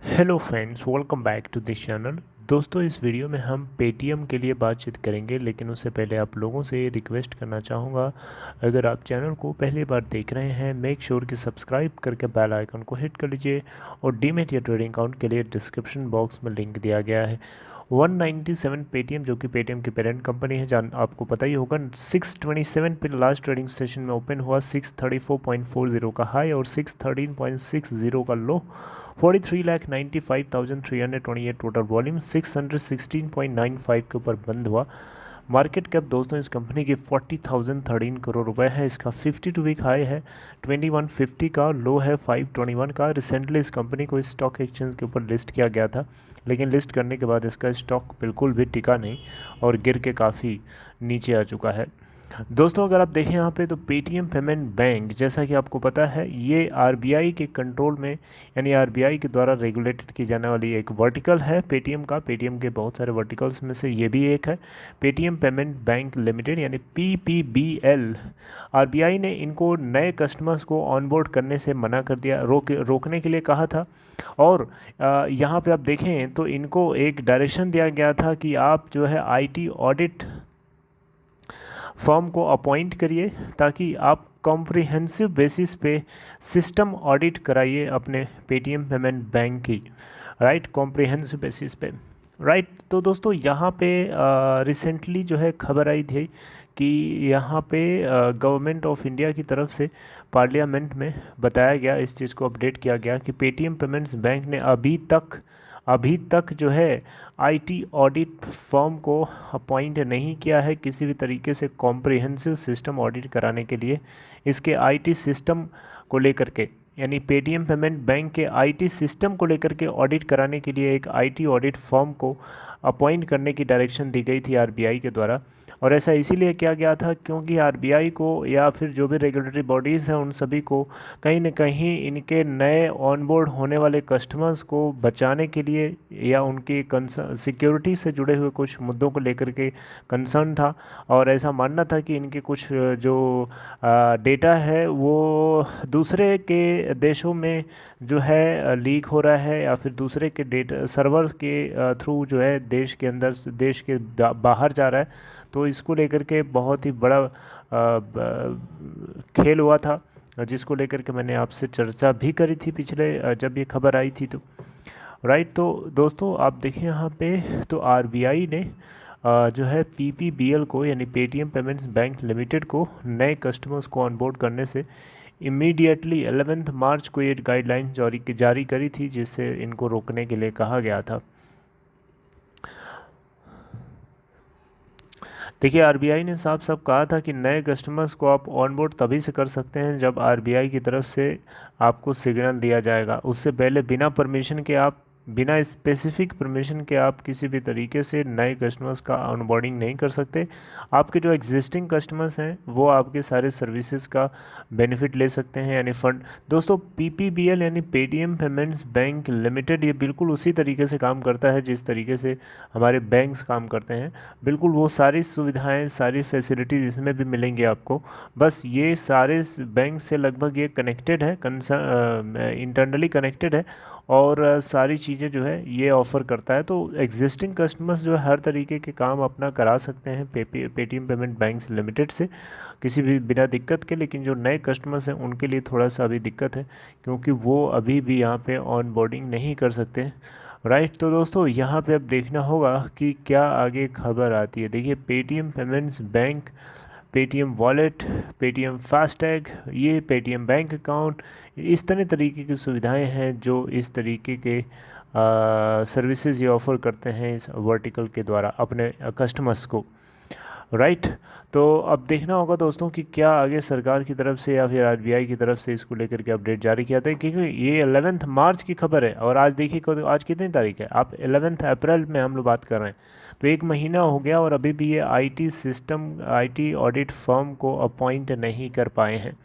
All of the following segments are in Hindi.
Hello friends, welcome back to this channel. दोस्तों, इस वीडियो में हम पेटीएम के लिए बातचीत करेंगे, लेकिन उससे पहले आप लोगों से रिक्वेस्ट करना चाहूँगा, अगर आप चैनल को पहली बार देख रहे हैं, मेक श्योर कि सब्सक्राइब करके बेल आइकन को हिट कर लीजिए। और डीमैट या ट्रेडिंग अकाउंट के लिए डिस्क्रिप्शन बॉक्स में लिंक दिया गया है। 197 पेटीएम, जो कि पेटीएम की पेरेंट कंपनी है, जान आपको पता ही होगा। 627 पे लास्ट ट्रेडिंग सेशन में ओपन हुआ, 634.40 का हाई और 613.60 का लो। 43,95,328 टोटल वॉल्यूम, 616.95 के ऊपर बंद हुआ। मार्केट कैप दोस्तों इस कंपनी की 40,013 करोड़ रुपए है। इसका 52 वीक हाई है 2150 का, लो है 521 का। रिसेंटली इस कंपनी को स्टॉक एक्सचेंज के ऊपर लिस्ट किया गया था, लेकिन लिस्ट करने के बाद इसका स्टॉक बिल्कुल भी टिका नहीं और गिर के काफ़ी नीचे आ चुका है। दोस्तों, अगर आप देखें यहाँ पे तो पेटीएम पेमेंट बैंक, जैसा कि आपको पता है, ये आरबीआई के कंट्रोल में, यानी आरबीआई के द्वारा रेगुलेटेड की जाने वाली एक वर्टिकल है पेटीएम का। पेटीएम के बहुत सारे वर्टिकल्स में से ये भी एक है, पेटीएम पेमेंट बैंक लिमिटेड यानी पीपीबीएल। आरबीआई ने इनको नए कस्टमर्स को ऑनबोर्ड करने से मना कर दिया, रोकने के लिए कहा था। और यहाँ पे आप देखें तो इनको एक डायरेक्शन दिया गया था कि आप जो है आईटी ऑडिट फर्म को अपॉइंट करिए, ताकि आप कॉम्प्रिहेंसिव बेसिस पे सिस्टम ऑडिट कराइए अपने पेटीएम पेमेंट बैंक की, राइट, कॉम्प्रिहेंसिव बेसिस पे, राइट। तो दोस्तों, यहाँ पे रिसेंटली जो है खबर आई थी कि यहाँ पे गवर्नमेंट ऑफ इंडिया की तरफ से पार्लियामेंट में बताया गया, इस चीज़ को अपडेट किया गया कि पेटीएम पेमेंट्स बैंक ने अभी तक जो है आईटी ऑडिट फर्म को अपॉइंट नहीं किया है किसी भी तरीके से कॉम्प्रिहेंसिव सिस्टम ऑडिट कराने के लिए। इसके आईटी सिस्टम को लेकर के, यानी पेटीएम पेमेंट बैंक के आईटी सिस्टम को लेकर के ऑडिट कराने के लिए एक आईटी ऑडिट फर्म को अपॉइंट करने की डायरेक्शन दी गई थी आरबीआई के द्वारा। और ऐसा इसीलिए किया गया था क्योंकि आरबीआई को या फिर जो भी रेगुलेटरी बॉडीज़ हैं उन सभी को कहीं ना कहीं इनके नए ऑनबोर्ड होने वाले कस्टमर्स को बचाने के लिए या उनकी सिक्योरिटी से जुड़े हुए कुछ मुद्दों को लेकर के कंसर्न था। और ऐसा मानना था कि इनके कुछ जो डेटा है वो दूसरे के देशों में जो है लीक हो रहा है, या फिर दूसरे के डेटा सर्वर के थ्रू जो है देश के अंदर, देश के बाहर जा रहा है। तो इसको लेकर के बहुत ही बड़ा खेल हुआ था, जिसको लेकर के मैंने आपसे चर्चा भी करी थी पिछले जब ये खबर आई थी तो, राइट। तो दोस्तों, आप देखें यहाँ पे तो आरबीआई ने जो है पीपीबीएल को, यानी पेटीएम पेमेंट्स बैंक लिमिटेड को, नए कस्टमर्स को ऑनबोर्ड करने से इमीडिएटली 11 मार्च को ये गाइडलाइन जारी करी थी, जिससे इनको रोकने के लिए कहा गया था। देखिए, आरबीआई ने साफ साफ कहा था कि नए कस्टमर्स को आप ऑनबोर्ड तभी से कर सकते हैं जब आरबीआई की तरफ से आपको सिग्नल दिया जाएगा। उससे पहले बिना स्पेसिफिक परमिशन के आप किसी भी तरीके से नए कस्टमर्स का ऑनबोर्डिंग नहीं कर सकते। आपके जो एग्जिस्टिंग कस्टमर्स हैं वो आपके सारे सर्विसेज का बेनिफिट ले सकते हैं, यानी फंड। दोस्तों, पीपीबीएल यानी पेटीएम पेमेंट्स बैंक लिमिटेड, ये बिल्कुल उसी तरीके से काम करता है जिस तरीके से हमारे बैंक्स काम करते हैं। बिल्कुल वो सारी सुविधाएं, सारी फैसिलिटीज़ इसमें भी मिलेंगी आपको। बस ये सारे बैंक से लगभग ये कनेक्टेड है, इंटरनली कनेक्टेड है, और सारी चीज़ें जो है ये ऑफ़र करता है। तो एग्जिस्टिंग कस्टमर्स जो है हर तरीके के काम अपना करा सकते हैं पेटीएम पेमेंट बैंक लिमिटेड से किसी भी बिना दिक्कत के। लेकिन जो नए कस्टमर्स हैं उनके लिए थोड़ा सा अभी दिक्कत है, क्योंकि वो अभी भी यहाँ पे ऑन बोर्डिंग नहीं कर सकते, राइट। तो दोस्तों, यहाँ पे अब देखना होगा कि क्या आगे खबर आती है। देखिए, Paytm payments bank, Paytm wallet, Paytm FASTag, ये पेटीएम बैंक अकाउंट, इस तरह तरीके की सुविधाएं हैं जो इस तरीके के सर्विसेज ये ऑफ़र करते हैं इस वर्टिकल के द्वारा अपने कस्टमर्स को, राइट। तो अब देखना होगा दोस्तों कि क्या आगे सरकार की तरफ से या फिर आरबीआई की तरफ से इसको लेकर के अपडेट जारी किया था, क्योंकि ये 11 मार्च की खबर है। और आज देखिए आज कितनी तारीख है, आप 11 अप्रैल में हम लोग बात कर रहे हैं, तो एक महीना हो गया और अभी भी ये आईटी ऑडिट फर्म को अपॉइंट नहीं कर पाए हैं।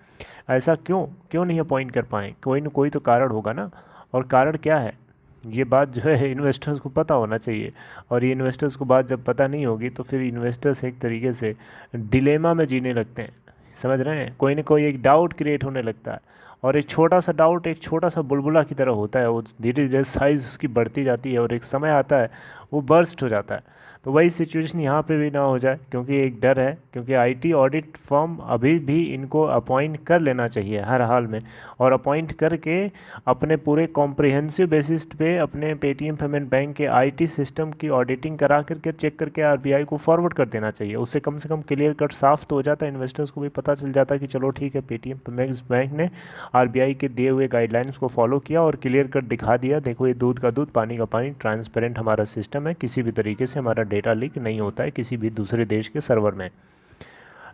ऐसा क्यों नहीं अपॉइंट कर पाए? कोई ना कोई तो कारण होगा ना। और कारण क्या है, ये बात जो है इन्वेस्टर्स को पता होना चाहिए। और ये इन्वेस्टर्स को बात जब पता नहीं होगी तो फिर इन्वेस्टर्स एक तरीके से डिलेमा में जीने लगते हैं। समझ रहे हैं, कोई ना कोई एक डाउट क्रिएट होने लगता है, और एक छोटा सा डाउट एक छोटा सा बुलबुला की तरह होता है, वो धीरे धीरे साइज़ उसकी बढ़ती जाती है और एक समय आता है वो बर्स्ट हो जाता है। तो वही सिचुएशन यहाँ पे भी ना हो जाए, क्योंकि एक डर है, क्योंकि आईटी ऑडिट फर्म अभी भी इनको अपॉइंट कर लेना चाहिए हर हाल में, और अपॉइंट करके अपने पूरे कॉम्प्रिहेंसिव बेसिस पे अपने पेटीएम पेमेंट बैंक के आईटी सिस्टम की ऑडिटिंग करा करके चेक करके आरबीआई को फॉरवर्ड कर देना चाहिए। उससे कम से कम क्लियर कट साफ तो हो जाता है, इन्वेस्टर्स को भी पता चल जाता है कि चलो ठीक है, पेटीएम पेमेंट्स बैंक ने आरबीआई के दिए हुए गाइडलाइंस को फॉलो किया और क्लियर कट दिखा दिया, देखो ये दूध का दूध पानी का पानी, ट्रांसपेरेंट हमारा सिस्टम है, किसी भी तरीके से हमारा डेटा लीक नहीं होता है किसी भी दूसरे देश के सर्वर में।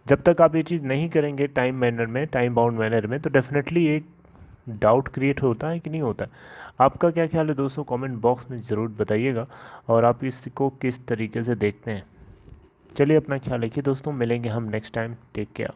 जब तक आप ये चीज़ नहीं करेंगे टाइम मैनर में, टाइम बाउंड मैनर में, तो डेफिनेटली एक डाउट क्रिएट होता है कि नहीं होता है। आपका क्या ख्याल है दोस्तों, कमेंट बॉक्स में ज़रूर बताइएगा, और आप इसको किस तरीके से देखते हैं। चलिए अपना ख्याल रखिए दोस्तों, मिलेंगे हम नेक्स्ट टाइम, टेक केयर।